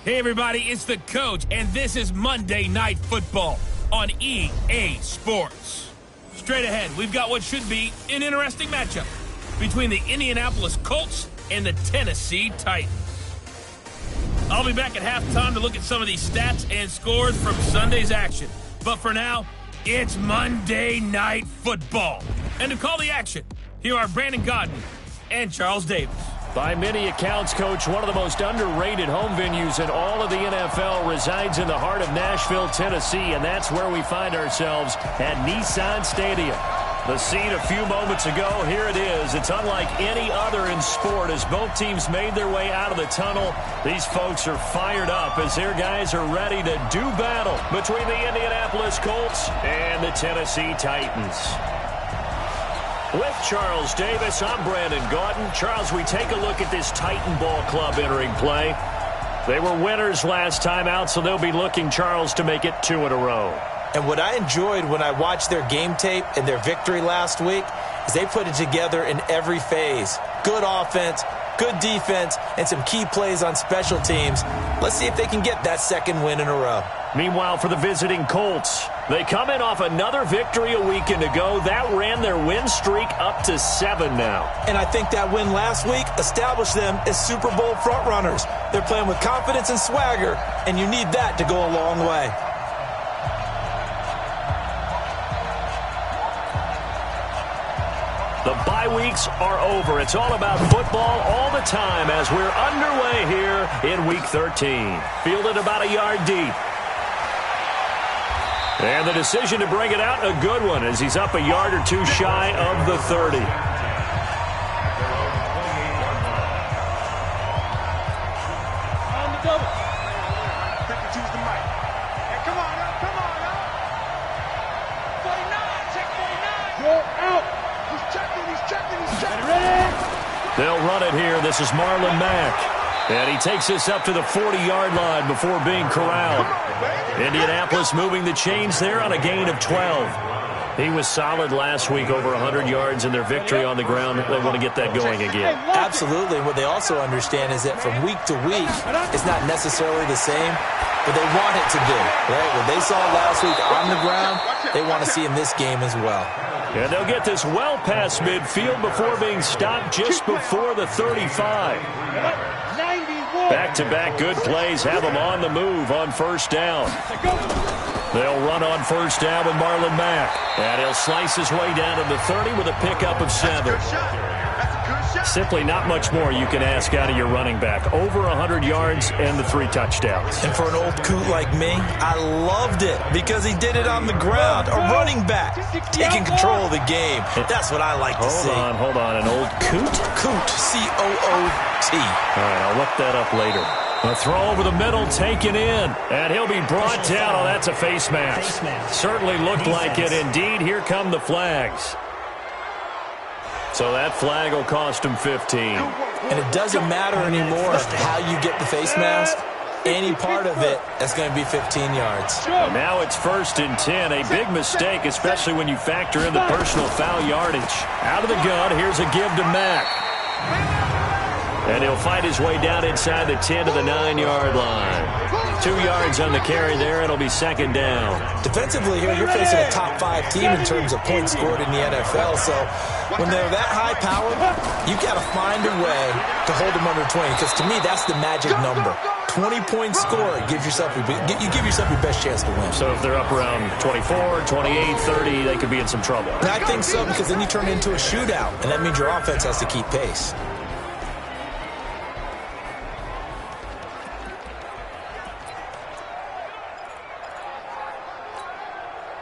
Hey everybody, it's the Coach, and this is Monday Night Football on EA Sports. Straight ahead, we've got what should be an interesting matchup between the Indianapolis Colts and the Tennessee Titans. I'll be back at halftime to look at some of these stats and scores from Sunday's action. But for now, it's Monday Night Football. And to call the action, here are Brandon Godden and Charles Davis. By many accounts, Coach, one of the most underrated home venues in all of the NFL resides in the heart of Nashville, Tennessee, and that's where we find ourselves at Nissan Stadium. The scene a few moments ago, here it is. It's unlike any other in sport as both teams made their way out of the tunnel. These folks are fired up as their guys are ready to do battle between the Indianapolis Colts and the Tennessee Titans. With Charles Davis, I'm Brandon Godden. Charles, we take a look at this Titan Ball Club entering play. They were winners last time out, so they'll be looking, Charles, to make it 2 in a row. And what I enjoyed when I watched their game tape and their victory last week is they put it together in every phase. Good offense, good defense, and some key plays on special teams. Let's see if they can get that second win in a row. Meanwhile, for the visiting Colts, they come in off another victory a weekend ago. That ran their win streak up to 7 now. And I think that win last week established them as Super Bowl frontrunners. They're playing with confidence and swagger, and you need that to go a long way. The bye weeks are over. It's all about football all the time as we're underway here in Week 13. Fielded about a yard deep. And the decision to bring it out, a good one, as he's up a yard or two shy of the 30. On the double. Quickly choose the mic. Hey, come on up, come on up. 49, check 49. Go out. He's checking, he's checking, he's checking. Ready? They'll run it here. This is Marlon Mack. And he takes this up to the 40-yard line before being corralled. Indianapolis moving the chains there on a gain of 12. He was solid last week, over 100 yards in their victory on the ground. They want to get that going again. Absolutely. What they also understand is that from week to week, it's not necessarily the same, but they want it to be. Right? What they saw last week on the ground, they want to see in this game as well. And they'll get this well past midfield before being stopped just before the 35. Back-to-back good plays have them on the move on first down. They'll run on first down with Marlon Mack. And he'll slice his way down to the 30 with a pickup of 7. Simply not much more you can ask out of your running back. Over 100 yards and the 3 touchdowns. And for an old coot like me, I loved it because he did it on the ground. A running back taking control of the game. That's what I like to see. Hold on. An old coot? Coot, C-O-O-T. All right, I'll look that up later. A throw over the middle, taken in. And he'll be brought down. Oh, that's a face mask. Certainly looked like it. Indeed, here come the flags. So that flag will cost him 15. And it doesn't matter anymore how you get the face mask. Any part of it, that's going to be 15 yards. Now it's 1st and 10. A big mistake, especially when you factor in the personal foul yardage. Out of the gun, here's a give to Mack. And he'll fight his way down inside the 10 to the 9-yard line. 2 yards on the carry there. It'll be 2nd down. Defensively here, you're facing a top 5 team in terms of points scored in the NFL. So when they're that high powered, you've got to find a way to hold them under 20. Because to me, that's the magic number. 20-point score, you give yourself your best chance to win. So if they're up around 24, 28, 30, they could be in some trouble. And I think so, because then you turn it into a shootout, and that means your offense has to keep pace.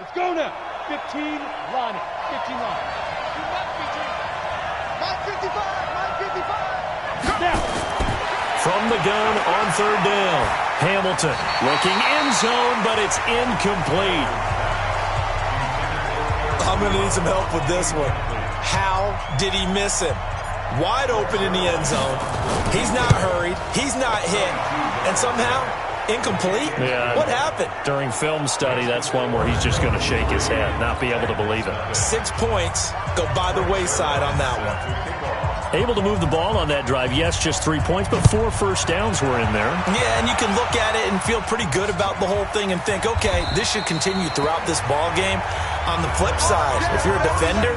Let's go now. 15, line it. 15 line. You must be Mike 55, Mike 55. Now. From the gun on 3rd down. Hamilton looking end zone, but it's incomplete. I'm going to need some help with this one. How did he miss him? Wide open in the end zone. He's not hurried. He's not hit. And somehow, incomplete? Yeah. What happened? During film study, that's one where he's just going to shake his head, not be able to believe it. 6 points go by the wayside on that one. Able to move the ball on that drive. Yes, just 3 points, but 4 first downs were in there. Yeah, and you can look at it and feel pretty good about the whole thing and think, okay, this should continue throughout this ball game. On the flip side, if you're a defender,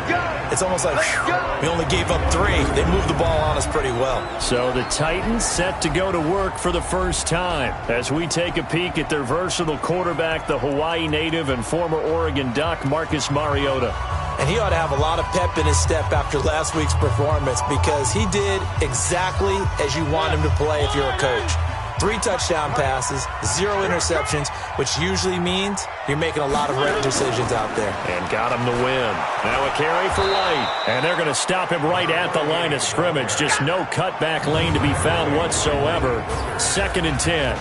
it's almost like, whew, we only gave up 3. They moved the ball on us pretty well. So the Titans set to go to work for the first time as we take a peek at their versatile quarterback, the Hawaii native and former Oregon Duck, Marcus Mariota. And he ought to have a lot of pep in his step after last week's performance because he did exactly as you want him to play if you're a coach. 3 touchdown passes, 0 interceptions, which usually means you're making a lot of right decisions out there. And got him the win. Now a carry for White. And they're going to stop him right at the line of scrimmage. Just no cutback lane to be found whatsoever. 2nd and 10.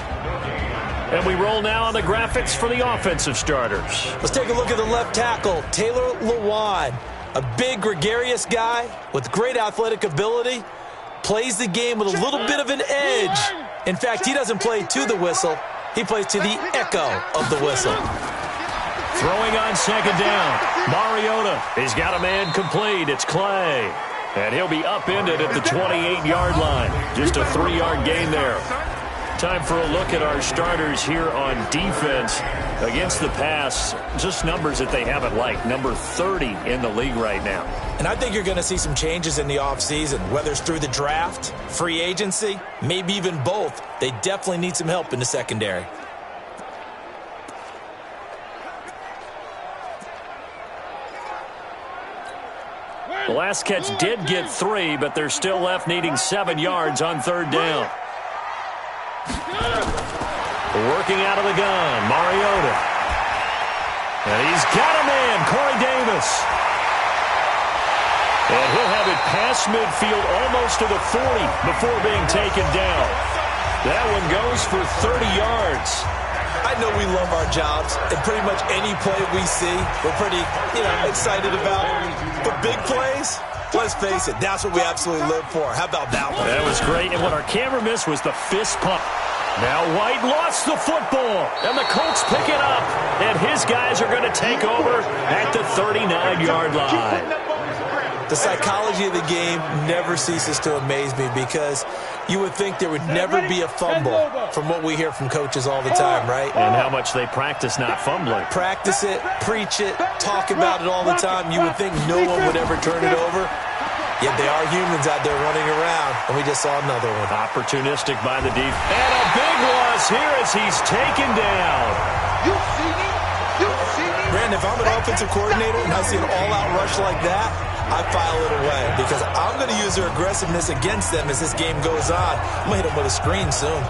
And we roll now on the graphics for the offensive starters. Let's take a look at the left tackle, Taylor Lewan. A big, gregarious guy with great athletic ability. Plays the game with a little bit of an edge. In fact, he doesn't play to the whistle. He plays to the echo of the whistle. Throwing on 2nd down. Mariota. He's got a man complete. It's Clay. And he'll be upended at the 28-yard line. Just a 3-yard gain there. Time for a look at our starters here on defense against the pass. Just numbers that they haven't liked. Number 30 in the league right now. And I think you're going to see some changes in the offseason, whether it's through the draft, free agency, maybe even both. They definitely need some help in the secondary. The last catch did get 3, but they're still left needing 7 yards on 3rd down. Working out of the gun, Mariota. And he's got a man, Corey Davis. And he'll have it past midfield almost to the 40 before being taken down. That one goes for 30 yards. I know we love our jobs, and pretty much any play we see, we're pretty, excited about. But big plays, let's face it, that's what we absolutely live for. How about that one? That was great, and what our camera missed was the fist pump. Now White lost the football, and the Colts pick it up, and his guys are going to take over at the 39-yard line. The psychology of the game never ceases to amaze me because you would think there would never be a fumble from what we hear from coaches all the time, right? And how much they practice not fumbling. Practice it, preach it, talk about it all the time. You would think no one would ever turn it over. Yet they are humans out there running around, and we just saw another one. Opportunistic by the defense. And a big loss here as he's taken down. You see me? You see me? Brandon, if I'm an offensive coordinator and I see an all-out rush like that, I file it away because I'm going to use their aggressiveness against them as this game goes on. I'm going to hit them with a screen soon.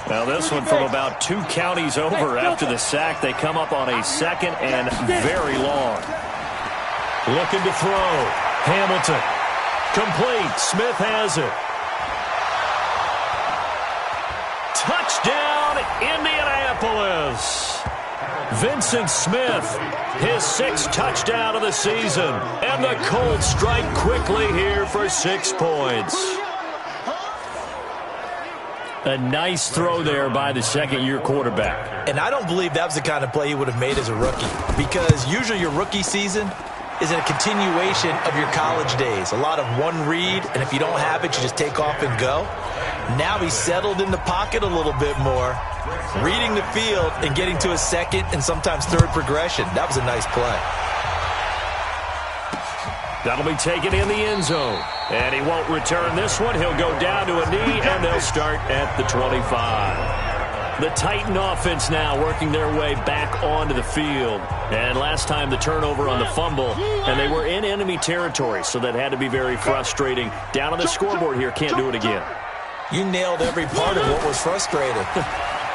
Now this one from about 2 counties over after the sack. They come up on a 2nd and very long. Looking to throw. Hamilton. Complete. Smith has it. Touchdown, Indianapolis. Vincent Smith, his 6th touchdown of the season. And the Colts strike quickly here for 6 points. A nice throw there by the 2nd-year quarterback. And I don't believe that was the kind of play he would have made as a rookie because usually your rookie season is a continuation of your college days. A lot of one read, and if you don't have it, you just take off and go. Now he's settled in the pocket a little bit more, reading the field and getting to a 2nd and sometimes 3rd progression. That was a nice play. That'll be taken in the end zone. And he won't return this one. He'll go down to a knee, and they'll start at the 25. The Titan offense now working their way back onto the field. And last time the turnover on the fumble, and they were in enemy territory, so that had to be very frustrating. Down on the scoreboard here, can't do it again. You nailed every part of what was frustrating.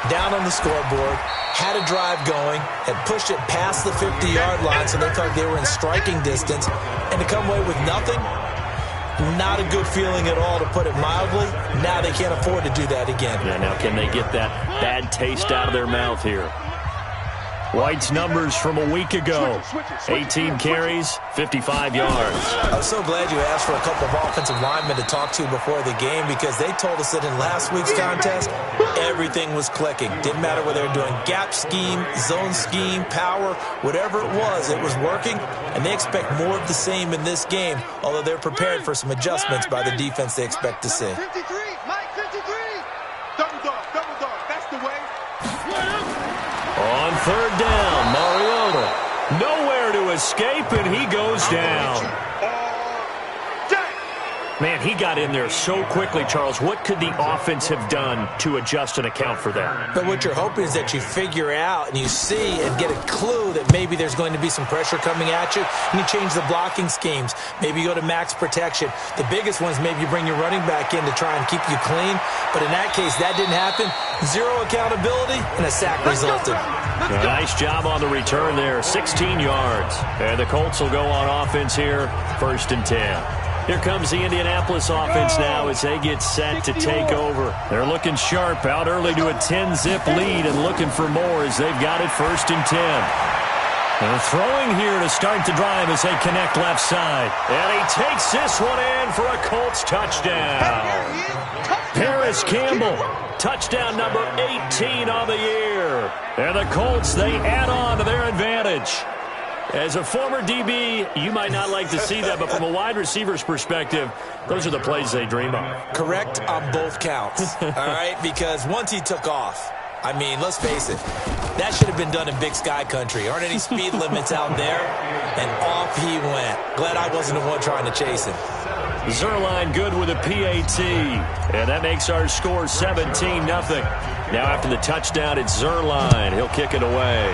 Down on the scoreboard, had a drive going, had pushed it past the 50-yard line so they thought they were in striking distance, and to come away with nothing, not a good feeling at all, to put it mildly. Now they can't afford to do that again. Yeah, now can they get that bad taste out of their mouth here? White's numbers from a week ago. 18 carries, 55 yards. I'm so glad you asked for a couple of offensive linemen to talk to before the game, because they told us that in last week's contest, everything was clicking. Didn't matter whether they were doing gap scheme, zone scheme, power, whatever it was working, and they expect more of the same in this game, although they're prepared for some adjustments by the defense they expect to see. 53, Mike 53. Double dog, that's the way. On third down, Mariota. Nowhere to escape, and he goes down. Man, he got in there so quickly, Charles. What could the offense have done to adjust and account for that? But what you're hoping is that you figure out and you see and get a clue that maybe there's going to be some pressure coming at you, and you change the blocking schemes. Maybe you go to max protection. The biggest one is maybe you bring your running back in to try and keep you clean. But in that case, that didn't happen. Zero accountability, and a sack resulted. Nice job on the return there, 16 yards. And the Colts will go on offense here, 1st and 10. Here comes the Indianapolis offense now as they get set to take over. They're looking sharp, out early to a 10-zip lead and looking for more as they've got it 1st and 10. They're throwing here to start the drive as they connect left side. And he takes this one in for a Colts touchdown. Paris Campbell, touchdown number 18 on the year. And the Colts, they add on to their advantage. As a former DB, you might not like to see that, but from a wide receiver's perspective, those are the plays they dream of. Correct on both counts, all right? Because once he took off, I mean, let's face it, that should have been done in Big Sky country. Aren't any speed limits out there? And off he went. Glad I wasn't the one trying to chase him. Zerline good with a PAT, and that makes our score 17-0. Now after the touchdown, it's Zerline. He'll kick it away.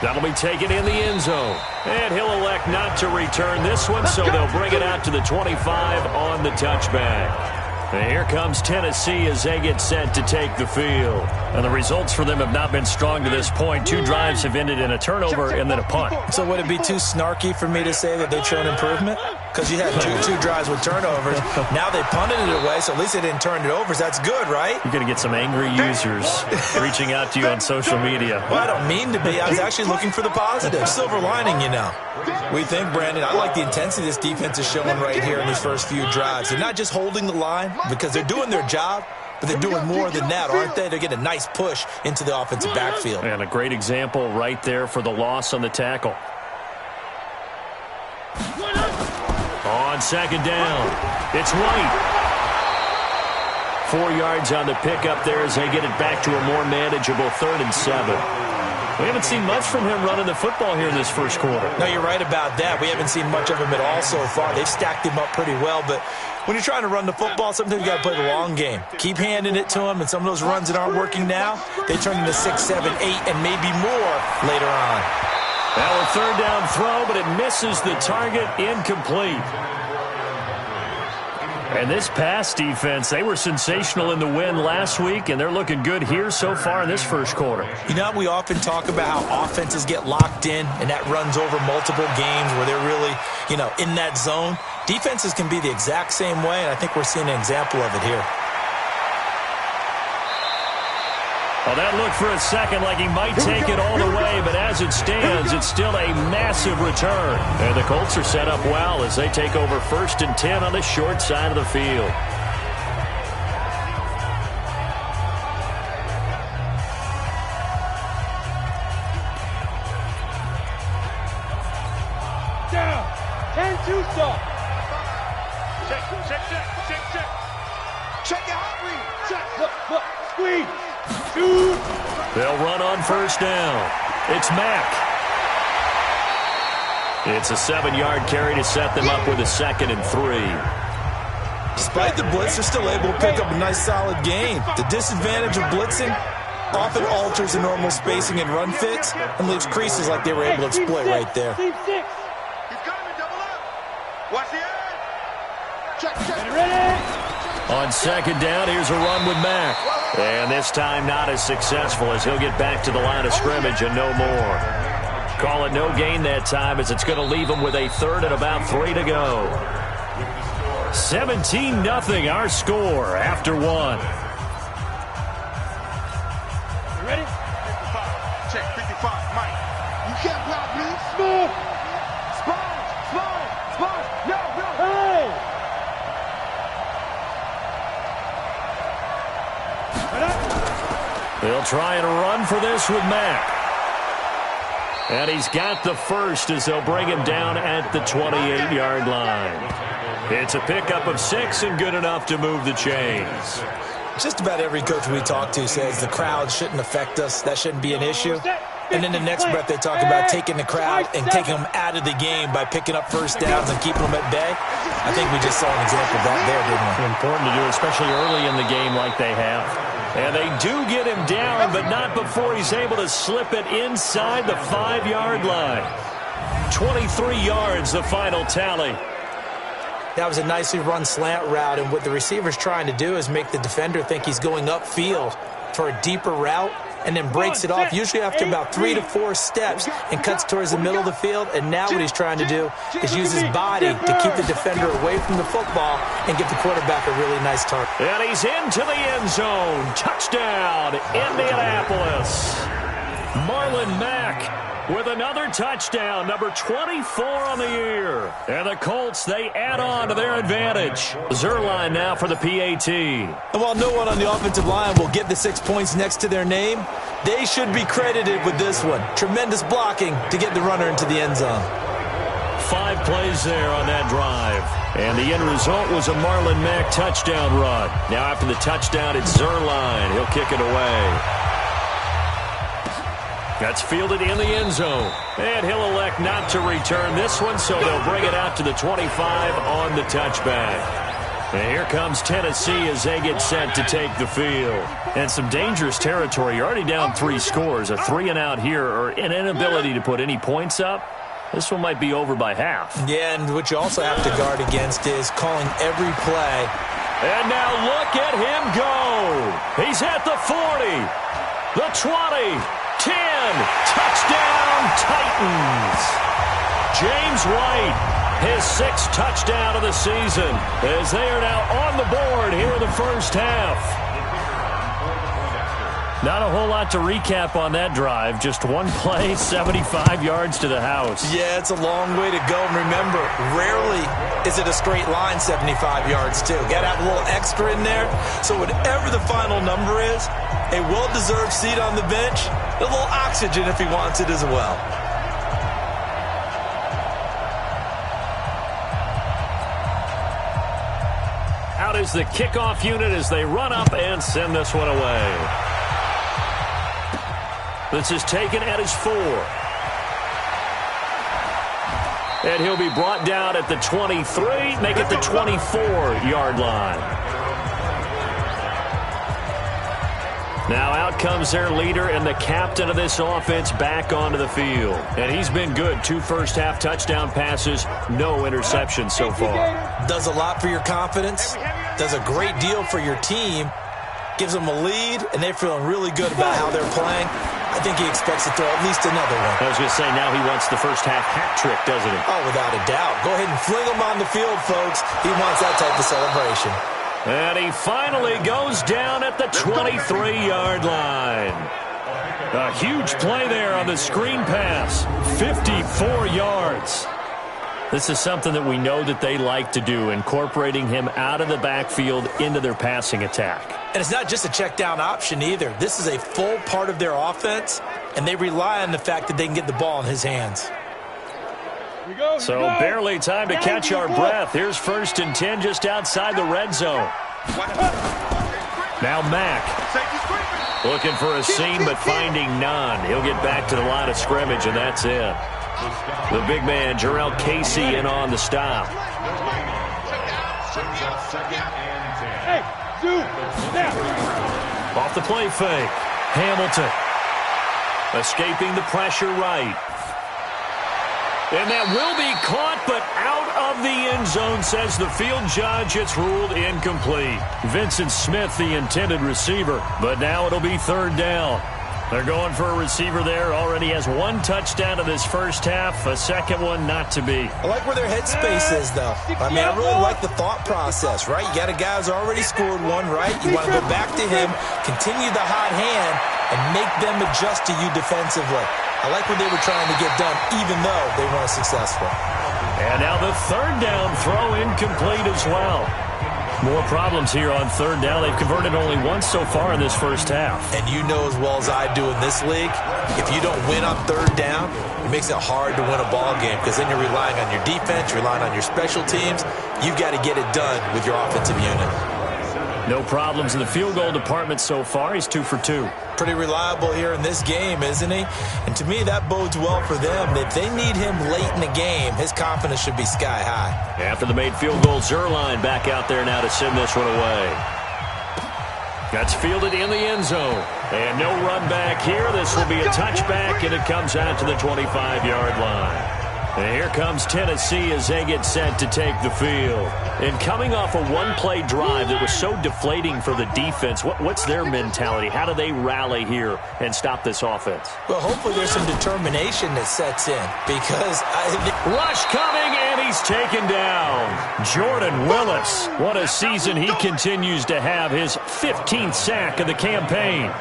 That'll be taken in the end zone. And he'll elect not to return this one, so they'll bring it out to the 25 on the touchback. And here comes Tennessee as they get set to take the field. And the results for them have not been strong to this point. 2 drives have ended in a turnover and then a punt. So would it be too snarky for me to say that they've shown improvement? Because you had two drives with turnovers. Now they punted it away, so at least they didn't turn it over. So that's good, right? You're going to get some angry users reaching out to you on social media. Well, I don't mean to be. I was actually looking for the positive. Silver lining, you know. We think, Brandon, I like the intensity this defense is showing right here in these first few drives. They're not just holding the line because they're doing their job, but they're doing more than that, aren't they? They're getting a nice push into the offensive backfield. And a great example right there for the loss on the tackle. On second down, it's White. 4 yards on the pickup there as they get it back to a more manageable 3rd and 7. We haven't seen much from him running the football here in this first quarter. No, you're right about that. We haven't seen much of him at all so far. They've stacked him up pretty well, but when you're trying to run the football, sometimes you got to play the long game. Keep handing it to him, and some of those runs that aren't working now, they turn into 6, 7, 8, and maybe more later on. Now a 3rd down throw, but it misses the target, incomplete. And this pass defense, they were sensational in the win last week, and they're looking good here so far in this first quarter. You know, we often talk about how offenses get locked in, and that runs over multiple games where they're really, in that zone. Defenses can be the exact same way, and I think we're seeing an example of it here. Well, that looked for a second like he might take it all the way, but as it stands, it's still a massive return. And the Colts are set up well as they take over 1st and 10 on the short side of the field. Down. 10-2 stop. Check. Check your heart rate. Check. Look. Squeeze. Shoot. They'll run on 1st down. It's Mack. It's a 7-yard carry to set them up with a 2nd and 3. Despite the blitz, they're still able to pick up a nice, solid gain. The disadvantage of blitzing often alters the normal spacing and run fits and leaves creases like they were able to exploit right there. He's coming, double up. Watch the edge. Check. Ready? On 2nd down, here's a run with Mack. And this time not as successful as he'll get back to the line of scrimmage and no more. Call it no gain that time as it's going to leave him with a 3rd and about 3 to go. 17-0 our score after 1. Ready? check, 55, Mike. You can't block me. Smooth. Sponge. No. Hey. They'll try and run for this with Mack. And he's got the first as they'll bring him down at the 28-yard line. It's a pickup of 6 and good enough to move the chains. Just about every coach we talk to says the crowd shouldn't affect us. That shouldn't be an issue. And in the next breath, they talk about taking the crowd and taking them out of the game by picking up first downs and keeping them at bay. I think we just saw an example of that there, didn't we? Important to do, especially early in the game like they have. And they do get him down, but not before he's able to slip it inside the 5-yard line. 23 yards, the final tally. That was a nicely run slant route, and what the receiver's trying to do is make the defender think he's going upfield for a deeper route, and then breaks it off, usually after about 3 to 4 steps, and cuts towards the middle of the field. And now what he's trying to do is use his body to keep the defender away from the football and give the quarterback a really nice target. And he's into the end zone. Touchdown, Indianapolis. Marlon Mack with another touchdown, number 24 on the year. And the Colts, they add on to their advantage. Zerline now for the PAT. And while no one on the offensive line will get the 6 points next to their name, they should be credited with this one. Tremendous blocking to get the runner into the end zone. 5 plays there on that drive. And the end result was a Marlon Mack touchdown run. Now after the touchdown, it's Zerline. He'll kick it away. That's fielded in the end zone. And he'll elect not to return this one, so they'll bring it out to the 25 on the touchback. And here comes Tennessee as they get set to take the field. And some dangerous territory. You're already down 3 scores. A 3-and-out here, or an inability to put any points up. This one might be over by half. Yeah, and what you also have to guard against is calling every play. And now look at him go. He's at the 40, the 20, 10, touchdown Titans. James White, his 6th touchdown of the season, as they are now on the board here in the first half. Not a whole lot to recap on that drive. Just one play, 75 yards to the house. Yeah, it's a long way to go. And remember, rarely is it a straight line 75 yards, too. Got to have a little extra in there. So whatever the final number is, a well-deserved seat on the bench, a little oxygen if he wants it as well. Out is the kickoff unit as they run up and send this one away. This is taken at his 4. And he'll be brought down at the 23, make it the 24-yard line. Now out comes their leader and the captain of this offense back onto the field. And he's been good. 2 first-half touchdown passes, no interceptions so far. Does a lot for your confidence, does a great deal for your team, gives them a lead, and they're feeling really good about how they're playing. I think he expects to throw at least another one. I was going to say, now he wants the first-half hat trick, doesn't he? Oh, without a doubt. Go ahead and fling him on the field, folks. He wants that type of celebration. And he finally goes down at the 23-yard line. A huge play there on the screen pass. 54 yards. This is something that we know that they like to do, incorporating him out of the backfield into their passing attack. And it's not just a check down option either. This is a full part of their offense, and they rely on the fact that they can get the ball in his hands. So barely time to catch our breath. Here's 1st and 10 just outside the red zone. Now Mack looking for a seam but finding none. He'll get back to the line of scrimmage, and that's it. The big man, Jarrell Casey, in on the stop. Off the play fake. Hamilton escaping the pressure right. And that will be caught, but out of the end zone, says the field judge. It's ruled incomplete. Vincent Smith, the intended receiver, but now it'll be 3rd down. They're going for a receiver there. Already has 1 touchdown in this first half. A second one not to be. I like where their headspace is, though. I mean, I really like the thought process, right? You got a guy who's already scored 1, right? You want to go back to him, continue the hot hand, and make them adjust to you defensively. I like what they were trying to get done, even though they weren't successful. And now the third down throw incomplete as well. More problems here on third down. They've converted only once so far in this first half. And you know as well as I do in this league, if you don't win on third down, it makes it hard to win a ball game because then you're relying on your defense, you're relying on your special teams. You've got to get it done with your offensive unit. No problems in the field goal department so far. He's 2 for 2. Pretty reliable here in this game, isn't he? And to me, that bodes well for them. If they need him late in the game, his confidence should be sky high. After the made field goal, Zuerlein back out there now to send this one away. That's fielded in the end zone. And no run back here. This will be a touchback, and it comes out to the 25-yard line. And here comes Tennessee as they get set to take the field. And coming off a one-play drive that was so deflating for the defense, what's their mentality? How do they rally here and stop this offense? Well, hopefully there's some determination that sets in because rush coming, and he's taken down. Jordan Willis. What a season he continues to have. His 15th sack of the campaign.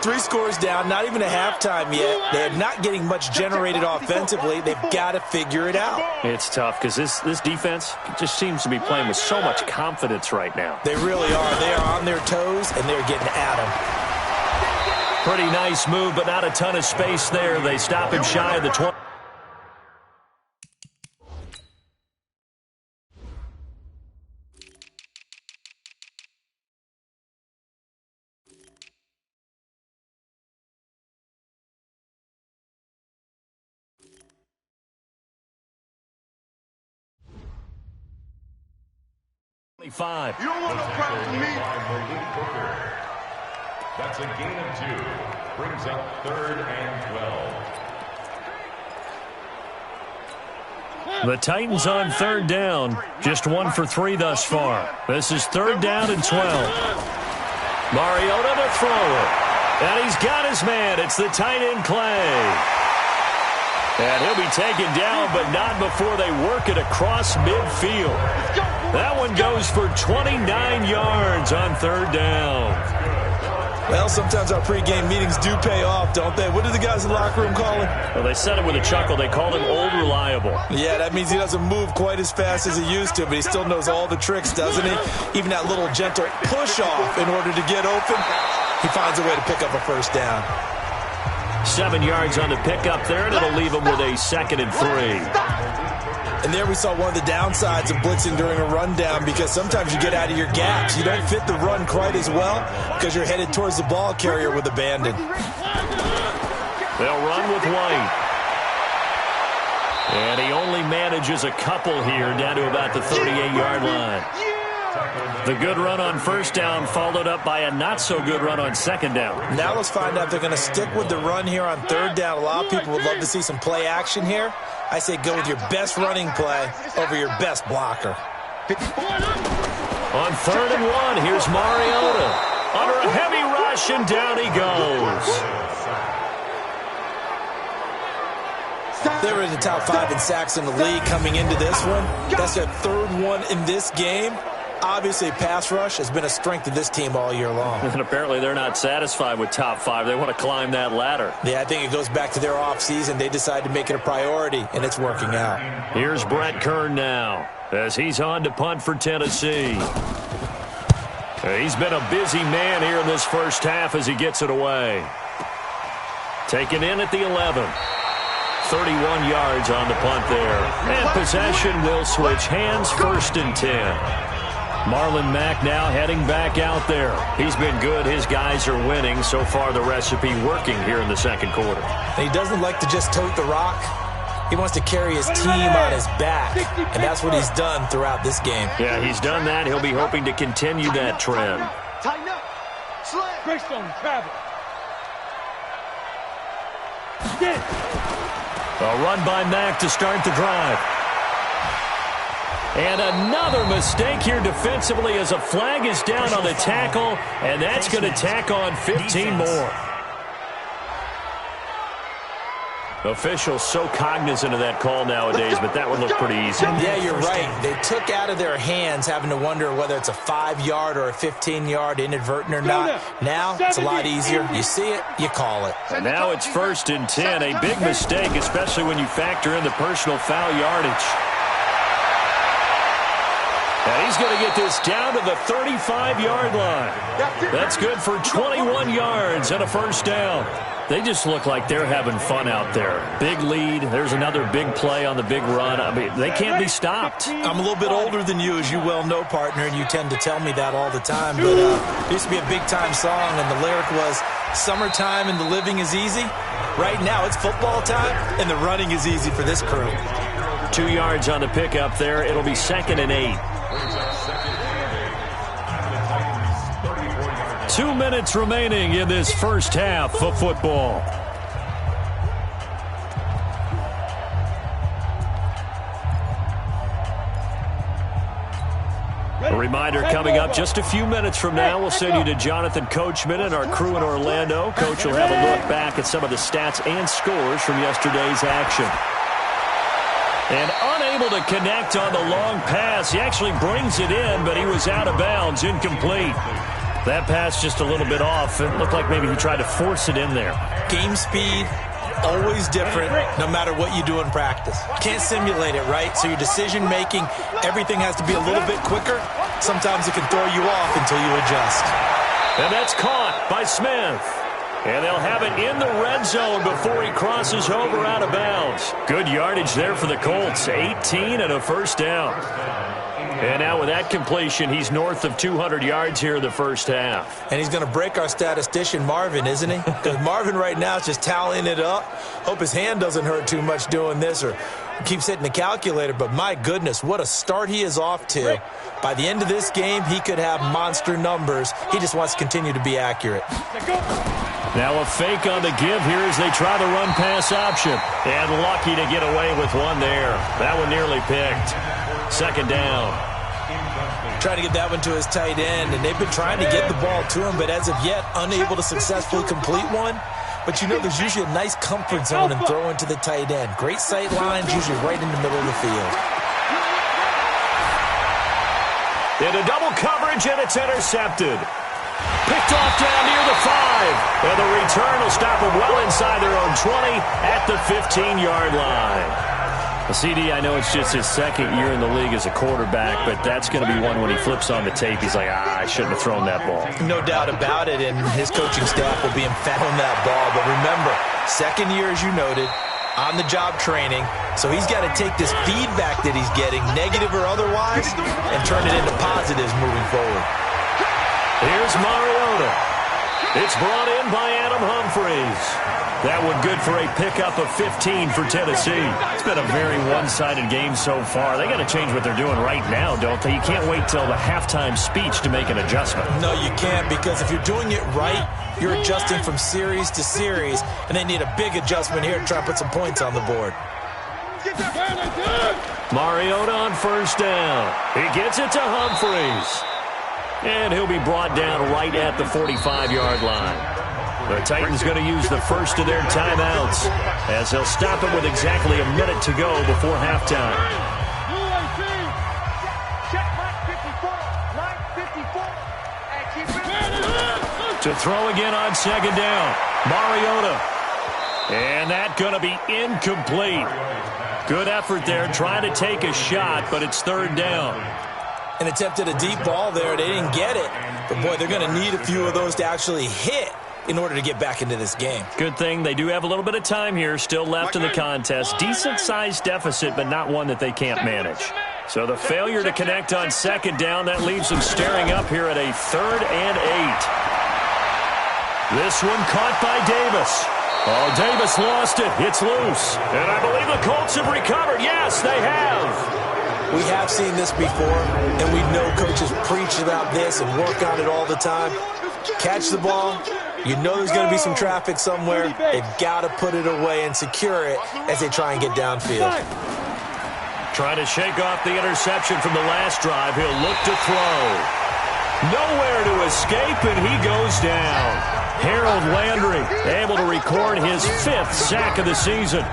3 scores down, not even a halftime yet. They're not getting much generated offensively. They've got to figure it out. It's tough because this defense just seems to be playing with so much confidence right now. They really are. They are on their toes, and they're getting at them. Pretty nice move, but not a ton of space there. They stop him shy of the 20. You don't want no problem from me. That's a gain of 2. Brings up 3rd and 12. The Titans on third down. Just 1 for 3 thus far. This is 3rd down and 12. Mariota to throw it. And he's got his man. It's the tight end Clay. And he'll be taken down, but not before they work it across midfield. That one goes for 29 yards on 3rd down. Well, sometimes our pregame meetings do pay off, don't they? What do the guys in the locker room call him? Well, they said it with a chuckle. They called him Old Reliable. Yeah, that means he doesn't move quite as fast as he used to, but he still knows all the tricks, doesn't he? Even that little gentle push-off in order to get open, he finds a way to pick up a first down. 7 yards on the pickup there, and it'll leave him with a 2nd and 3. And there we saw one of the downsides of blitzing during a rundown because sometimes you get out of your gaps. You don't fit the run quite as well because you're headed towards the ball carrier with abandon. They'll run with White. And he only manages a couple here down to about the 38-yard line. The good run on first down followed up by a not-so-good run on second down. Now let's find out if they're going to stick with the run here on third down. A lot of people would love to see some play action here. I say go with your best running play over your best blocker. On 3rd and 1, here's Mariota. Under a heavy rush, and down he goes. They were in the top 5 in sacks in the league coming into this one. That's their 3rd one in this game. Obviously, pass rush has been a strength of this team all year long. And apparently they're not satisfied with top 5. They want to climb that ladder. Yeah, I think it goes back to their offseason. They decided to make it a priority, and it's working out. Here's Brett Kern now as he's on to punt for Tennessee. He's been a busy man here in this first half as he gets it away. Taken in at the 11. 31 yards on the punt there. And possession will switch hands, 1st and 10. Marlon Mack now heading back out there. He's been good. His guys are winning. So far, the recipe working here in the second quarter. He doesn't like to just tote the rock. He wants to carry his team on his back, and that's what he's done throughout this game. Yeah, he's done that. He'll be hoping to continue that trend. Tighten up. Slam. Greystone, travel. A run by Mack to start the drive. And another mistake here defensively as a flag is down on the tackle, and that's going to tack on 15 more. Officials so cognizant of that call nowadays, but that would look pretty easy. Yeah, you're right. They took out of their hands having to wonder whether it's a 5-yard or a 15-yard inadvertent or not. Now, it's a lot easier. You see it, you call it. And now it's 1st and 10. A big mistake, especially when you factor in the personal foul yardage. And he's going to get this down to the 35-yard line. That's good for 21 yards and a 1st down. They just look like they're having fun out there. Big lead. There's another big play on the big run. I mean, they can't be stopped. I'm a little bit older than you, as you well know, partner, and you tend to tell me that all the time. But it used to be a big-time song, and the lyric was, "Summertime and the living is easy." Right now, it's football time, and the running is easy for this crew. 2 yards on the pickup there. It'll be 2nd and 8. 2 minutes remaining in this first half of football. A reminder coming up just a few minutes from now. We'll send you to Jonathan Coachman and our crew in Orlando. Coach will have a look back at some of the stats and scores from yesterday's action. And unable to connect on the long pass. He actually brings it in, but he was out of bounds, incomplete. That pass just a little bit off. It looked like maybe he tried to force it in there. Game speed, always different, no matter what you do in practice. Can't simulate it, right? So your decision-making, everything has to be a little bit quicker. Sometimes it can throw you off until you adjust. And that's caught by Smith. And they'll have it in the red zone before he crosses over out of bounds. Good yardage there for the Colts. 18 and a 1st down. And now with that completion, he's north of 200 yards here in the first half. And he's going to break our statistician, Marvin, isn't he? Because Marvin right now is just tallying it up. Hope his hand doesn't hurt too much doing this or keeps hitting the calculator. But my goodness, what a start he is off to. By the end of this game, he could have monster numbers. He just wants to continue to be accurate. Now a fake on the give here as they try the run-pass option. And lucky to get away with one there. That one nearly picked. 2nd down. Trying to get that one to his tight end, and they've been trying to get the ball to him, but as of yet, unable to successfully complete one. But you know there's usually a nice comfort zone in throwing to the tight end. Great sight lines, usually right in the middle of the field. Into double coverage, and it's intercepted. Picked off down near the 5. And the return will stop them well inside their own 20 at the 15-yard line. CD, I know it's just his 2nd year in the league as a quarterback, but that's going to be one when he flips on the tape. He's like, I shouldn't have thrown that ball. No doubt about it, and his coaching staff will be emphatic on that ball. But remember, 2nd year, as you noted, on-the-job training. So he's got to take this feedback that he's getting, negative or otherwise, and turn it into positives moving forward. Here's Mariota. It's brought in by Adam Humphries. That one good for a pickup of 15 for Tennessee. It's been a very one-sided game so far. They got to change what they're doing right now, don't they? You can't wait till the halftime speech to make an adjustment. No, you can't, because if you're doing it right, you're adjusting from series to series, and they need a big adjustment here to try and put some points on the board. Mariota on 1st down. He gets it to Humphries. And he'll be brought down right at the 45-yard line. The Titans going to use the first of their timeouts as they'll stop it with exactly a minute to go before halftime. To throw again on 2nd down. Mariota. And that going to be incomplete. Good effort there, trying to take a shot, but it's 3rd down. And attempted a deep ball there. They didn't get it. But, boy, they're going to need a few of those to actually hit in order to get back into this game. Good thing they do have a little bit of time here still left in the contest. Decent-sized deficit, but not one that they can't manage. So the failure to connect on 2nd down, that leaves them staring up here at a 3rd and 8. This one caught by Davis. Oh, Davis lost it. It's loose. And I believe the Colts have recovered. Yes, they have. We have seen this before, and we know coaches preach about this and work on it all the time. Catch the ball. You know there's going to be some traffic somewhere. They've got to put it away and secure it as they try and get downfield. Trying to shake off the interception from the last drive. He'll look to throw. Nowhere to escape, and he goes down. Harold Landry able to record his 5th sack of the season.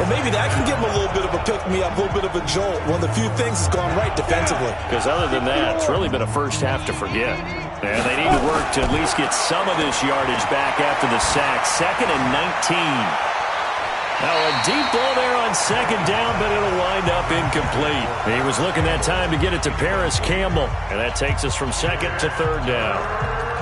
Well, maybe that can give him a little bit of a pick-me-up, a little bit of a jolt. One of the few things that's gone right defensively. Because other than that, it's really been a first half to forget. And they need to work to at least get some of this yardage back after the sack. 2nd and 19. Now a deep ball there on 2nd down, but it'll wind up incomplete. He was looking that time to get it to Paris Campbell. And that takes us from 2nd to 3rd down.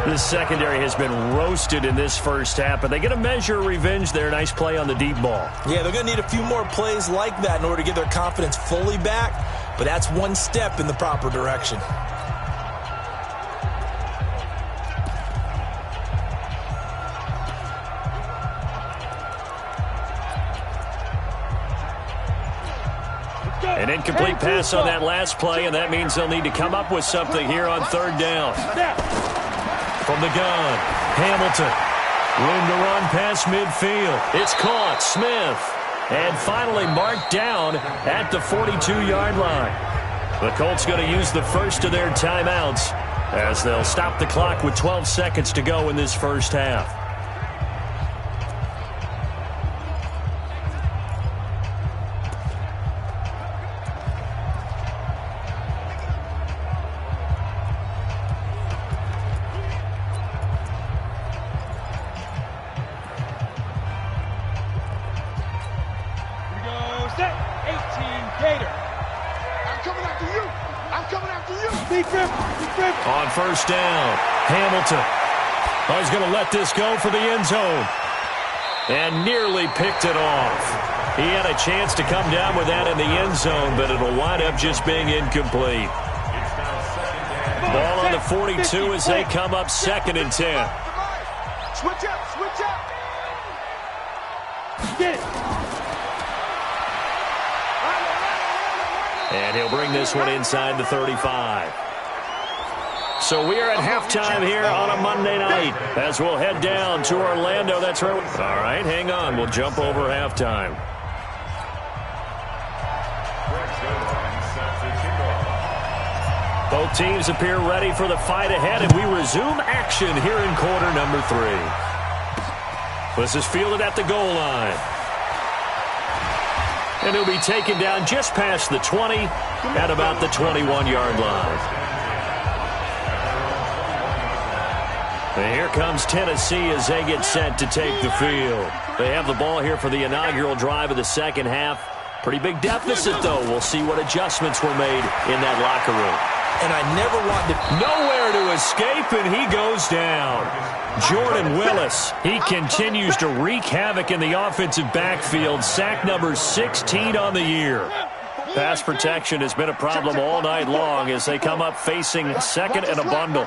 This secondary has been roasted in this first half, but they get a measure of revenge there. Nice play on the deep ball. Yeah, they're going to need a few more plays like that in order to get their confidence fully back, but that's one step in the proper direction. An incomplete pass on that last play, and that means they'll need to come up with something here on 3rd down. From the gun, Hamilton. Room to run past midfield. It's caught. Smith. And finally marked down at the 42-yard line. The Colts going to use the first of their timeouts as they'll stop the clock with 12 seconds to go in this first half. On 1st down, Hamilton. Oh, he's going to let this go for the end zone. And nearly picked it off. He had a chance to come down with that in the end zone, but it'll wind up just being incomplete. Ball on the 42 as they come up 2nd and 10. Switch up, switch up. Get it. And he'll bring this one inside the 35. So we are at halftime here on a Monday night as we'll head down to Orlando. That's right. All right, hang on. We'll jump over halftime. Both teams appear ready for the fight ahead, and we resume action here in quarter number 3. This is fielded at the goal line. And he'll be taken down just past the 20 at about the 21-yard line. And here comes Tennessee as they get set to take the field. They have the ball here for the inaugural drive of the second half. Pretty big deficit, though. We'll see what adjustments were made in that locker room. And I never want to... Nowhere to escape, and he goes down. Jordan Willis, he continues to wreak havoc in the offensive backfield. Sack number 16 on the year. Pass protection has been a problem all night long as they come up facing 2nd and a bundle.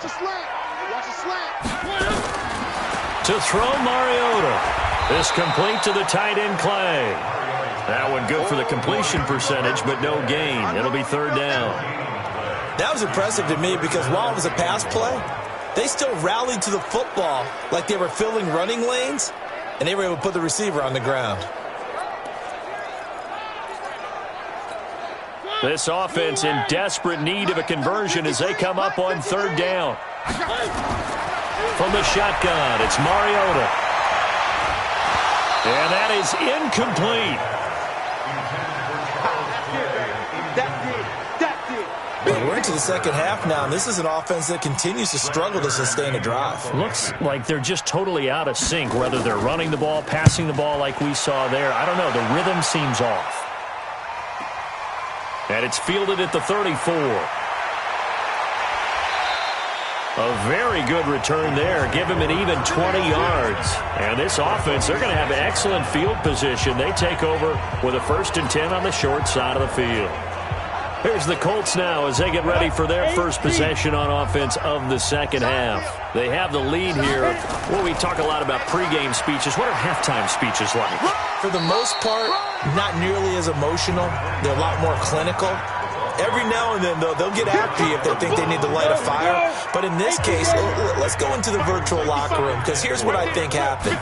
To throw Mariota. This complete to the tight end Clay. That one good for the completion percentage, but no gain. It'll be 3rd down. That was impressive to me because while it was a pass play, they still rallied to the football like they were filling running lanes, and they were able to put the receiver on the ground. This offense in desperate need of a conversion as they come up on 3rd down. From the shotgun, it's Mariota. And that is incomplete. Well, we're into the second half now, and this is an offense that continues to struggle to sustain a drive. Looks like they're just totally out of sync, whether they're running the ball, passing the ball like we saw there. I don't know. The rhythm seems off. And it's fielded at the 34. A very good return there. Give him an even 20 yards. And this offense, they're going to have excellent field position. They take over with a 1st and 10 on the short side of the field. Here's the Colts now as they get ready for their first possession on offense of the second half. They have the lead here. Well, we talk a lot about pregame speeches. What are halftime speeches like? For the most part, not nearly as emotional. They're a lot more clinical. Every now and then, though, they'll get after you if they think they need to light a fire. But in this case, let's go into the virtual locker room because here's what I think happened.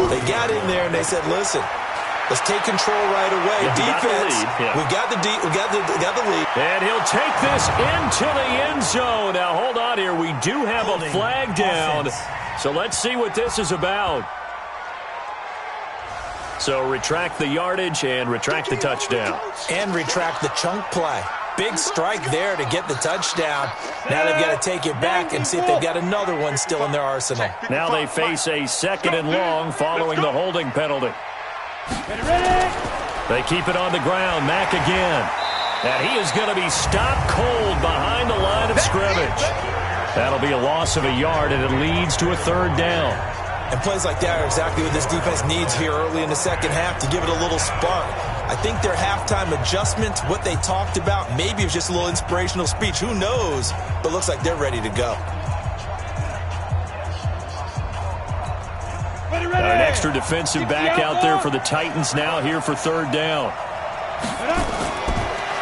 They got in there and they said, listen, Let's take control right away. Defense. We got the lead. And he'll take this into the end zone. Now, hold on here. We do have a flag down. So let's see what this is about. So retract the yardage and retract the touchdown. And retract the chunk play. Big strike there to get the touchdown. Now they've got to take it back and see if they've got another one still in their arsenal. Now they face a 2nd and long following the holding penalty. They keep it on the ground. Mack again. And he is going to be stopped cold behind the line of scrimmage. That'll be a loss of a yard, and it leads to a 3rd down. And plays like that are exactly what this defense needs here early in the second half to give it a little spark. I think their halftime adjustments, what they talked about, maybe it was just a little inspirational speech. Who knows? But looks like they're ready to go. An extra defensive back out there for the Titans now here for 3rd down.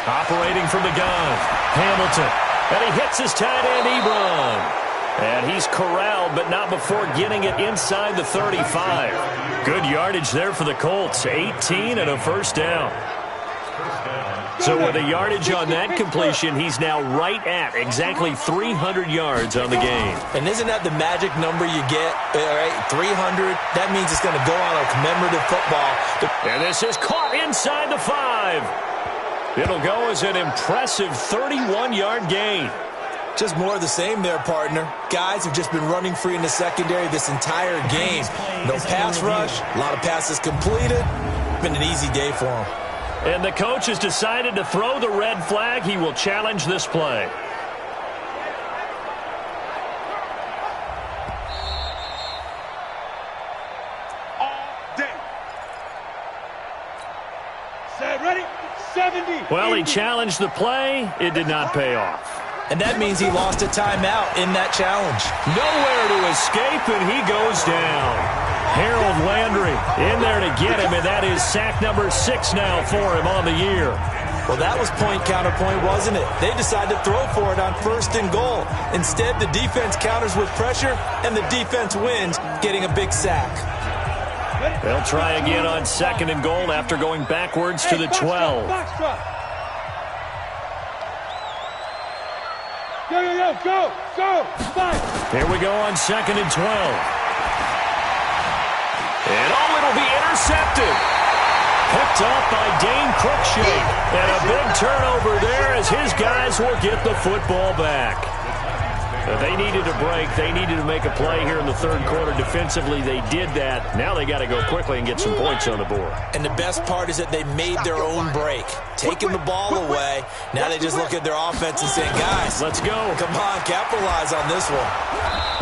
Operating from the gun, Hamilton. And he hits his tight end, Ebron. And he's corralled, but not before getting it inside the 35. Good yardage there for the Colts. 18 and a 1st down. So with a yardage on that completion, he's now right at exactly 300 yards on the game. And isn't that the magic number you get, right? 300. That means it's going to go on a commemorative football. And this is caught inside the 5. It'll go as an impressive 31-yard gain. Just more of the same there, partner. Guys have just been running free in the secondary this entire game. No pass rush, a lot of passes completed. Been an easy day for him. And the coach has decided to throw the red flag. He will challenge this play. All day. Set, ready, 70. Well, he challenged the play. It did not pay off. And that means he lost a timeout in that challenge. Nowhere to escape, and he goes down. Harold Landry in there to get him, and that is sack number 6 now for him on the year. Well, that was point counterpoint, wasn't it? They decided to throw for it on 1st and goal. Instead, the defense counters with pressure, and the defense wins, getting a big sack. They'll try again on 2nd and goal after going backwards to the 12. Go. 5. Here we go on 2nd and 12. And it'll be intercepted. Picked up by Dane Cruikshank. And a big turnover there as his guys will get the football back. They needed a break. They needed to make a play here in the 3rd quarter. Defensively, they did that. Now they got to go quickly and get some points on the board. And the best part is that they made their own break. Taking the ball away. Now they just look at their offense and saying, guys, let's go. Come on, capitalize on this one.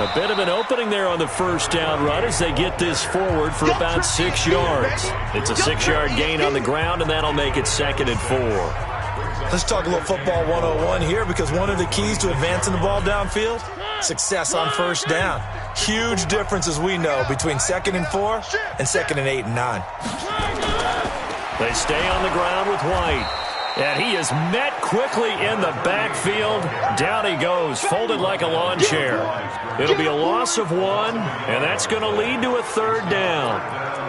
A bit of an opening there on the 1st down run as they get this forward for about 6 yards. It's a 6-yard gain on the ground, and that'll make it 2nd and 4. Let's talk a little football 101 here, because one of the keys to advancing the ball downfield, success on 1st down. Huge difference, as we know, between 2nd and 4 and 2nd and 8 and 9. They stay on the ground with White. And he is met quickly in the backfield. Down he goes, folded like a lawn chair. It'll be a loss of 1, and that's going to lead to a 3rd down.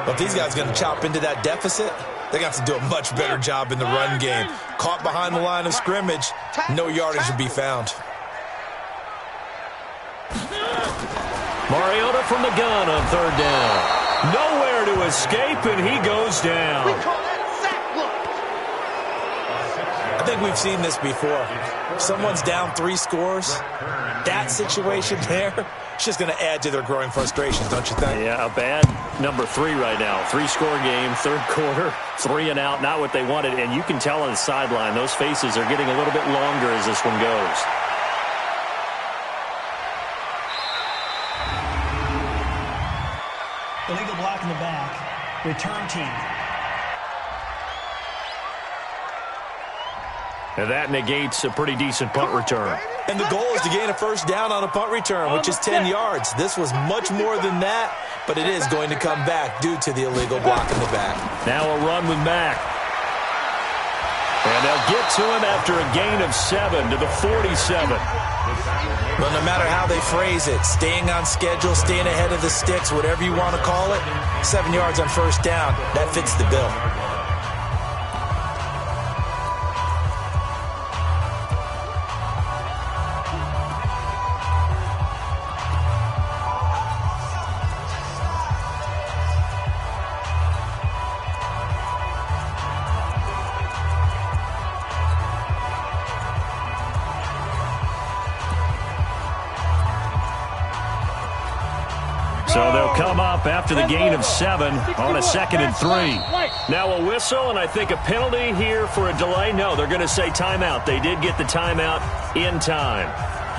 Well, if these guys are going to chop into that deficit, they got to do a much better job in the run game. Caught behind the line of scrimmage, no yardage to be found. Mariota from the gun on 3rd down. Nowhere to escape, and he goes down. I think we've seen this before. If someone's down 3 scores, that situation there, it's just going to add to their growing frustration, don't you think? Yeah, a bad number 3 right now. 3-score game, 3rd quarter, 3 and out, not what they wanted. And you can tell on the sideline, those faces are getting a little bit longer as this one goes. Illegal block in the back. Return team. And that negates a pretty decent punt return. And the goal is to gain a 1st down on a punt return, which is 10 yards. This was much more than that, but it is going to come back due to the illegal block in the back. Now a run with Mack. And they'll get to him after a gain of 7 to the 47. Well, no matter how they phrase it, staying on schedule, staying ahead of the sticks, whatever you want to call it, 7 yards on first down, that fits the bill. So they'll come up after the gain of 7 on a 2nd and 3. Now a whistle and I think a penalty here for a delay. No, they're going to say timeout. They did get the timeout in time.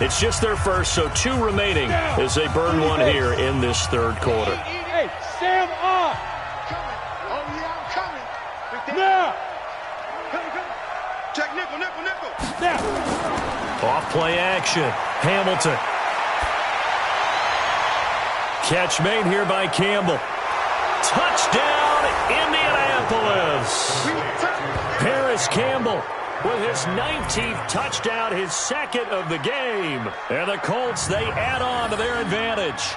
It's just their first, so 2 remaining as they burn one here in this third quarter. Hey, Sam on. Oh, yeah, I'm coming. Now. Check nickel. Now. Off play action. Hamilton. Catch made here by Campbell. Touchdown, Indianapolis. Paris Campbell with his 19th touchdown, his 2nd of the game. And the Colts, they add on to their advantage.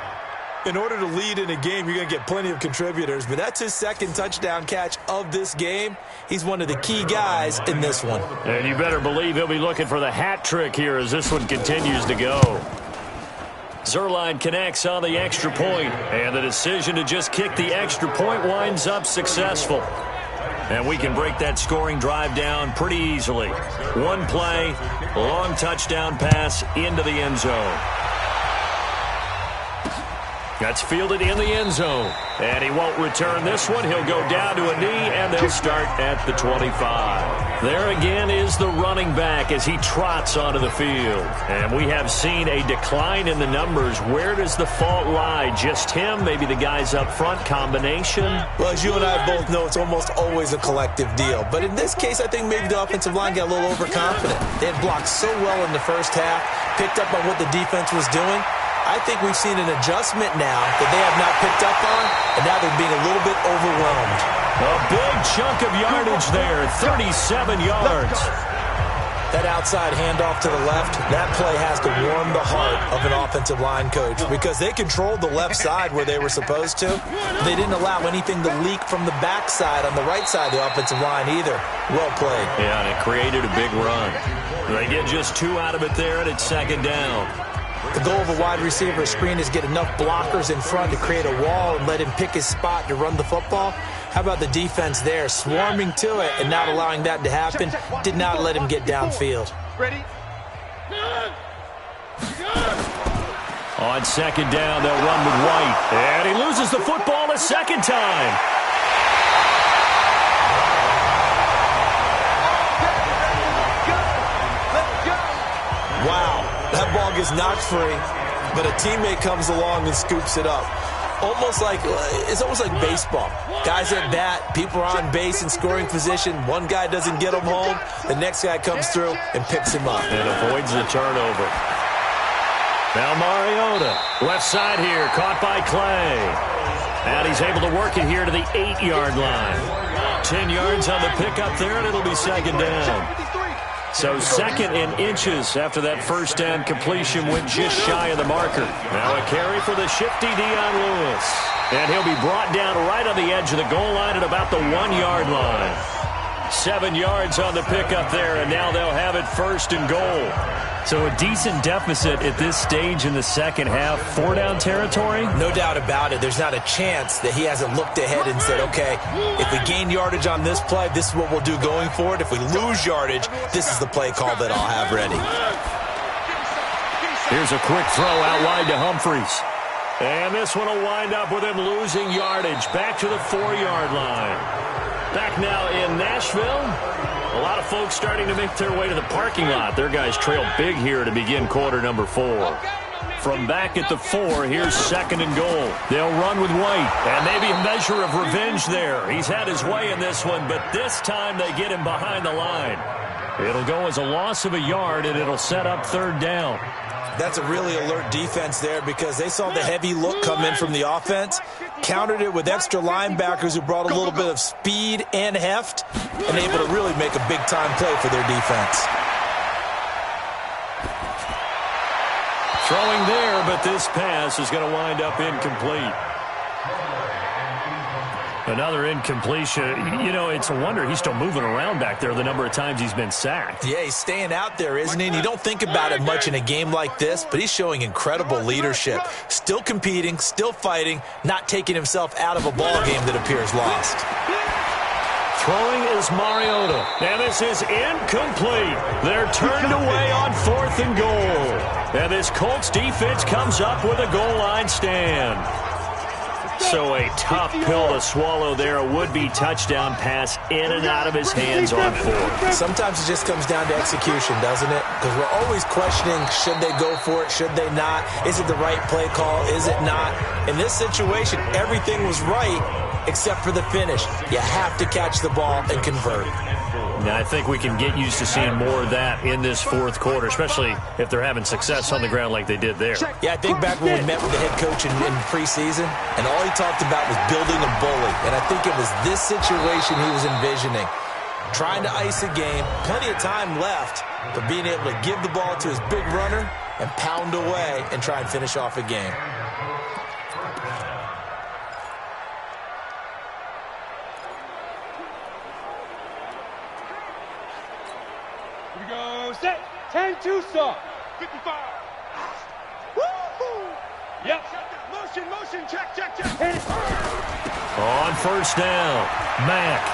In order to lead in a game, you're going to get plenty of contributors, but that's his 2nd touchdown catch of this game. He's one of the key guys in this one. And you better believe he'll be looking for the hat trick here as this one continues to go. Zuerlein connects on the extra point, and the decision to just kick the extra point winds up successful. And we can break that scoring drive down pretty easily. One play, long touchdown pass into the end zone. That's fielded in the end zone. And he won't return this one. He'll go down to a knee, and they'll start at the 25. There again is the running back as he trots onto the field. And we have seen a decline in the numbers. Where does the fault lie? Just him? Maybe the guys up front? Combination? Well, as you and I both know, it's almost always a collective deal. But in this case, I think maybe the offensive line got a little overconfident. They had blocked so well in the first half, picked up on what the defense was doing. I think we've seen an adjustment now that they have not picked up on, and now they're being a little bit overwhelmed. A big chunk of yardage there, 37 yards. That outside handoff to the left, that play has to warm the heart of an offensive line coach because they controlled the left side where they were supposed to. They didn't allow anything to leak from the backside on the right side of the offensive line either. Well played. Yeah, and it created a big run. They get just 2 out of it there, and it's 2nd down. The goal of a wide receiver screen is get enough blockers in front to create a wall and let him pick his spot to run the football. How about the defense there, swarming to it and not allowing that to happen? Did not let him get downfield. Ready? On 2nd down, they'll run with White. And he loses the football a 2nd time. Wow. That ball gets knocked free, but a teammate comes along and scoops it up. It's almost like baseball. Guys at bat, people are on base in scoring position. One guy doesn't get him home. The next guy comes through and picks him up. And avoids the turnover. Now Mariota, left side here, caught by Clay. And he's able to work it here to the 8-yard line. 10 yards on the pickup there, and it'll be 2nd down. So 2nd and inches after that first down completion went just shy of the marker. Now a carry for the shifty Dion Lewis. And he'll be brought down right on the edge of the goal line at about the 1-yard line. 7 yards on the pickup there, and now they'll have it 1st and goal. So a decent deficit at this stage in the second half. 4-down territory? No doubt about it. There's not a chance that he hasn't looked ahead and said, okay, if we gain yardage on this play, this is what we'll do going forward. If we lose yardage, this is the play call that I'll have ready. Here's a quick throw out wide to Humphries. And this one will wind up with him losing yardage back to the 4-yard line. Back now in Nashville. A lot of folks starting to make their way to the parking lot. Their guys trail big here to begin quarter number 4. From back at the 4, here's 2nd and goal. They'll run with White, and maybe a measure of revenge there. He's had his way in this one, but this time they get him behind the line. It'll go as a loss of a yard, and it'll set up 3rd down. That's a really alert defense there because they saw the heavy look come in from the offense, countered it with extra linebackers who brought a little bit of speed and heft, and able to really make a big-time play for their defense. Throwing there, but this pass is going to wind up incomplete. Another incompletion. You know, it's a wonder he's still moving around back there the number of times he's been sacked. Yeah, he's staying out there, isn't he? And you don't think about it much in a game like this, but he's showing incredible leadership. Still competing, still fighting, not taking himself out of a ball game that appears lost. Throwing is Mariota. And this is incomplete. They're turned away on 4th and goal. And this Colts defense comes up with a goal line stand. So a tough pill to swallow there. A would-be touchdown pass in and out of his hands on 4th. Sometimes it just comes down to execution, doesn't it? Because we're always questioning, should they go for it, should they not? Is it the right play call, is it not? In this situation, everything was right except for the finish. You have to catch the ball and convert. Now, I think we can get used to seeing more of that in this 4th quarter, especially if they're having success on the ground like they did there. Yeah, I think back when we met with the head coach in preseason, and all he talked about was building a bully. And I think it was this situation he was envisioning. Trying to ice a game, plenty of time left, but being able to give the ball to his big runner and pound away and try and finish off a game. Set. 10-2 stop. 55. Woo-hoo. Yep. Motion. Check. Hit it. On 1st down, Mack.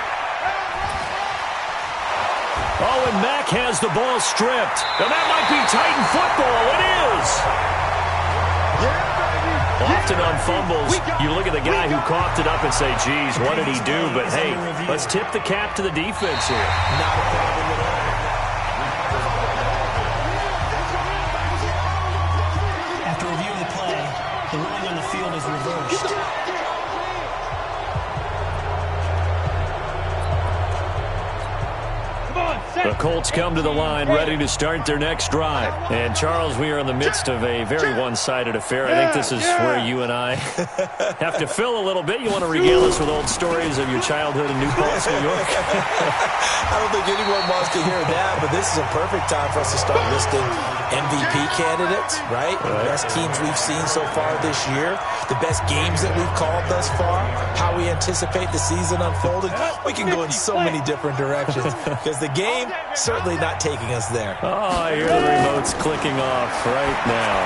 Oh, and Mack has the ball stripped. And that might be Titan football. It is. Often on fumbles, you look at the guy who coughed it up and say, geez, what did he do? But, hey, let's tip the cap to the defense here. Not a problem at all. After reviewing the play, the ruling on the field is reversed. The Colts come to the line ready to start their next drive. And, Charles, we are in the midst of a very one-sided affair. I think this is where you and I have to fill a little bit. You want to regale us with old stories of your childhood in New Paltz, New York? I don't think anyone wants to hear that, but this is a perfect time for us to start listing MVP candidates, right? The best teams we've seen so far this year, the best games that we've called thus far, how we anticipate the season unfolding. We can go in so many different directions because the game certainly not taking us there. Oh, I hear the remote's clicking off right now.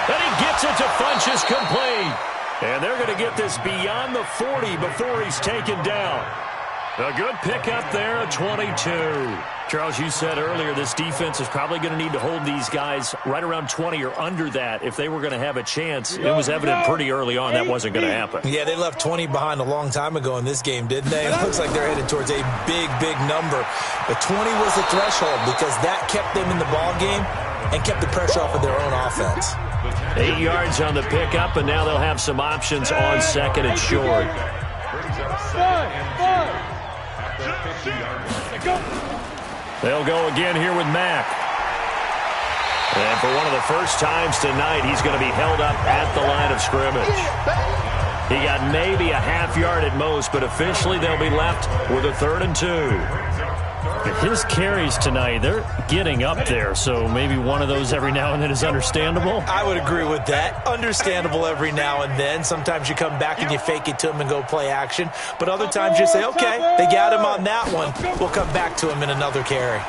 And he gets it to Funchess complete. And they're going to get this beyond the 40 before he's taken down. A good pickup there, a 22. Charles, you said earlier this defense is probably going to need to hold these guys right around 20 or under that if they were going to have a chance. It was evident pretty early on that wasn't going to happen. Yeah, they left 20 behind a long time ago in this game, didn't they? It looks like they're headed towards a big number. But 20 was the threshold because that kept them in the ball game and kept the pressure off of their own offense. 8 yards on the pickup, and now they'll have some options on 2nd and short. They'll go again here with Mack. And for one of the first times tonight, he's going to be held up at the line of scrimmage. He got maybe a half yard at most, but officially they'll be left with a 3rd and 2. His carries tonight, they're getting up there, so maybe one of those every now and then is understandable. I would agree with that. Understandable every now and then. Sometimes you come back and you fake it to him and go play action. But other times you say, okay, they got him on that one. We'll come back to him in another carry.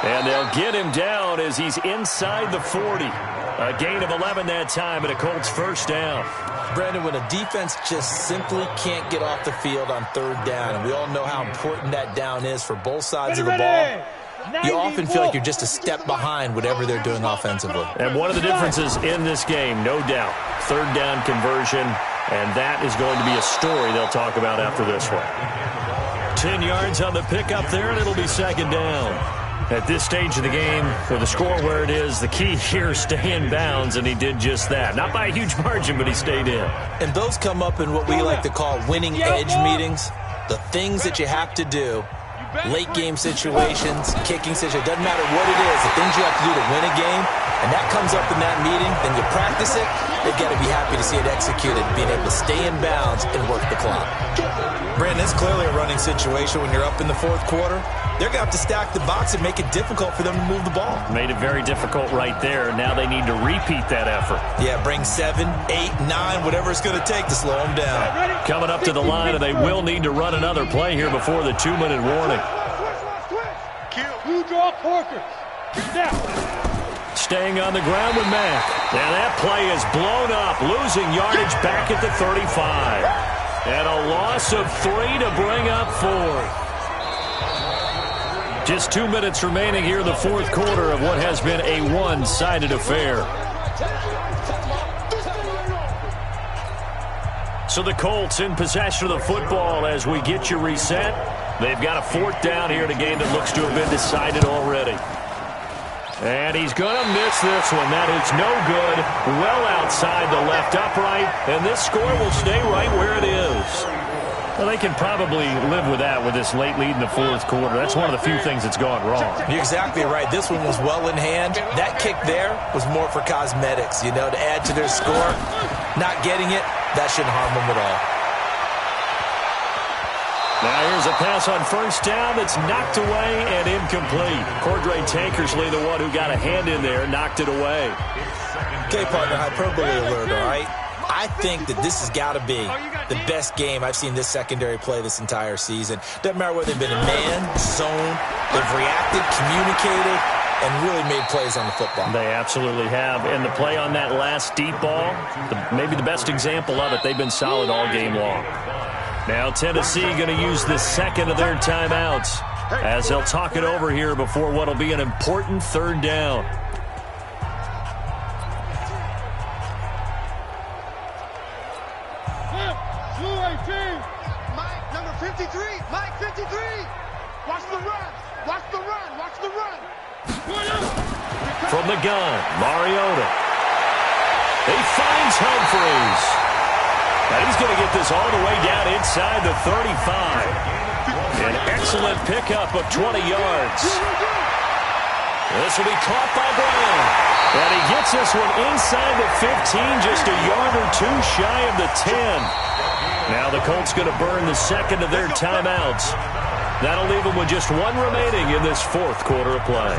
And they'll get him down as he's inside the 40. A gain of 11 that time and a Colts 1st down. Brandon, when a defense just simply can't get off the field on 3rd down, and we all know how important that down is for both sides of the ball, you often feel like you're just a step behind whatever they're doing offensively. And one of the differences in this game, no doubt, 3rd down conversion, and that is going to be a story they'll talk about after this one. 10 yards on the pickup there, and it'll be 2nd down. At this stage of the game, with the score where it is, the key here is stay in bounds, and he did just that. Not by a huge margin, but he stayed in. And those come up in what we like to call winning edge meetings. The things that you have to do late game situations, kicking situations, doesn't matter what it is, the things you have to do to win a game, and that comes up in that meeting, then you practice it, they've got to be happy to see it executed, being able to stay in bounds and work the clock. Brandon, it's clearly a running situation when you're up in the fourth quarter. They're going to have to stack the box and make it difficult for them to move the ball. Made it very difficult right there. Now they need to repeat that effort. Yeah, bring 7, 8, 9, whatever it's going to take to slow them down. Coming up to the line, and they will need to run another play here before the 2-minute warning. You draw Porker. Now. Staying on the ground with Mack. And that play is blown up, losing yardage back at the 35. And a loss of 3 to bring up 4. Just 2 minutes remaining here in the fourth quarter of what has been a one-sided affair. So the Colts in possession of the football as we get you reset. They've got a fourth down here in a game that looks to have been decided already. And he's going to miss this one. That is no good. Well outside the left upright. And this score will stay right where it is. Well, they can probably live with that with this late lead in the fourth quarter. That's one of the few things that's gone wrong. You're exactly right. This one was well in hand. That kick there was more for cosmetics, to add to their score. Not getting it, that shouldn't harm them at all. Now here's a pass on first down that's knocked away and incomplete. Cordray Tankersley, the one who got a hand in there, knocked it away. Okay, partner, hyperbole alert, all right? I think that this has got to be the best game I've seen this secondary play this entire season. Doesn't matter whether they've been in man, zone, they've reacted, communicated, and really made plays on the football. They absolutely have. And the play on that last deep ball, maybe the best example of it, they've been solid all game long. Now Tennessee going to use the second of their timeouts as they'll talk it over here before what will be an important third down. Mike, number 53. Mike, 53. Watch the run. Watch the run. Watch the run. From the gun, Mariota. He finds Humphries. And he's going to get this all the way down inside the 35. An excellent pickup of 20 yards. This will be caught by Brown. And he gets this one inside the 15, just a yard or two shy of the 10. Now the Colts going to burn the second of their timeouts. That'll leave them with just one remaining in this fourth quarter of play.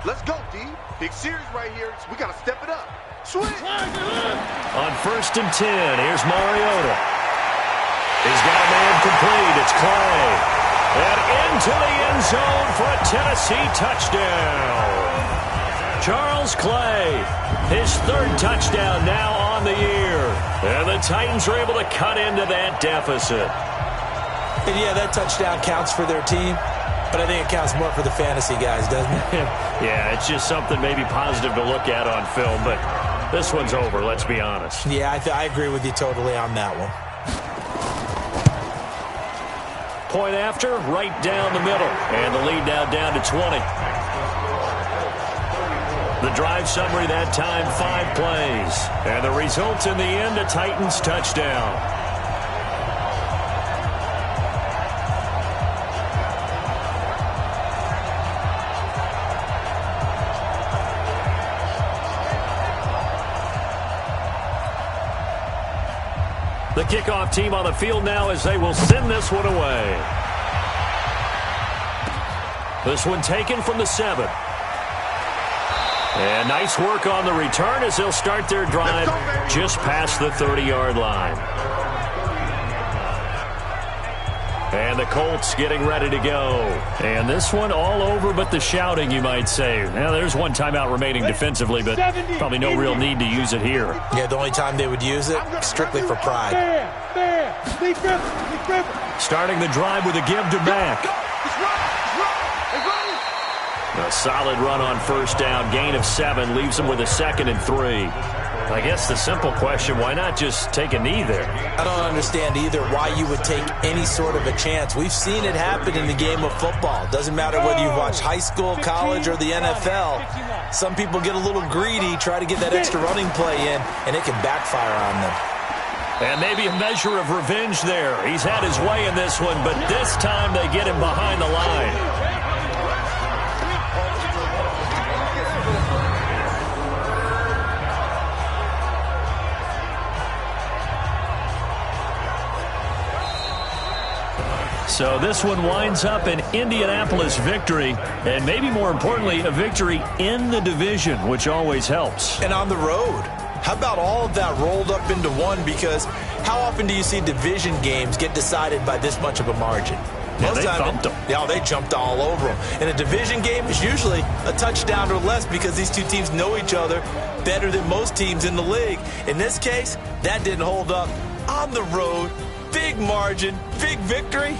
Let's go, D. Big series right here. We got to step it up. Swing. On first and 10, here's Mariota. He's got a man complete. It's Clay. And into the end zone for a Tennessee touchdown. Charles Clay, his third touchdown now on the year. And the Titans are able to cut into that deficit. And yeah, that touchdown counts for their team. But I think it counts more for the fantasy guys, doesn't it? Yeah, it's just something maybe positive to look at on film, but this one's over, let's be honest. Yeah, I agree with you totally on that one. Point after, right down the middle, and the lead now down to 20. The drive summary that time, 5 plays, and the result in the end, a Titans touchdown. The kickoff team on the field now as they will send this one away. This one taken from the 7. And nice work on the return as they'll start their drive just past the 30-yard line. And the Colts getting ready to go. And this one all over but the shouting, you might say. Now, there's one timeout remaining defensively, but probably no real need to use it here. Yeah, the only time they would use it, strictly for pride. Starting the drive with a give to Mack. A solid run on first down. Gain of 7 leaves them with a 2nd and 3. I guess the simple question, why not just take a knee there? I don't understand either why you would take any sort of a chance. We've seen it happen in the game of football. Doesn't matter whether you've watched high school, college, or the NFL. Some people get a little greedy, try to get that extra running play in, and it can backfire on them. And maybe a measure of revenge there. He's had his way in this one, but this time they get him behind the line. So this one winds up an Indianapolis victory, and maybe more importantly, a victory in the division, which always helps. And on the road. How about all of that rolled up into one? Because how often do you see division games get decided by this much of a margin? Yeah, they thumped them. Yeah, they jumped all over them. And a division game is usually a touchdown or less because these two teams know each other better than most teams in the league. In this case, that didn't hold up. On the road, big margin, big victory.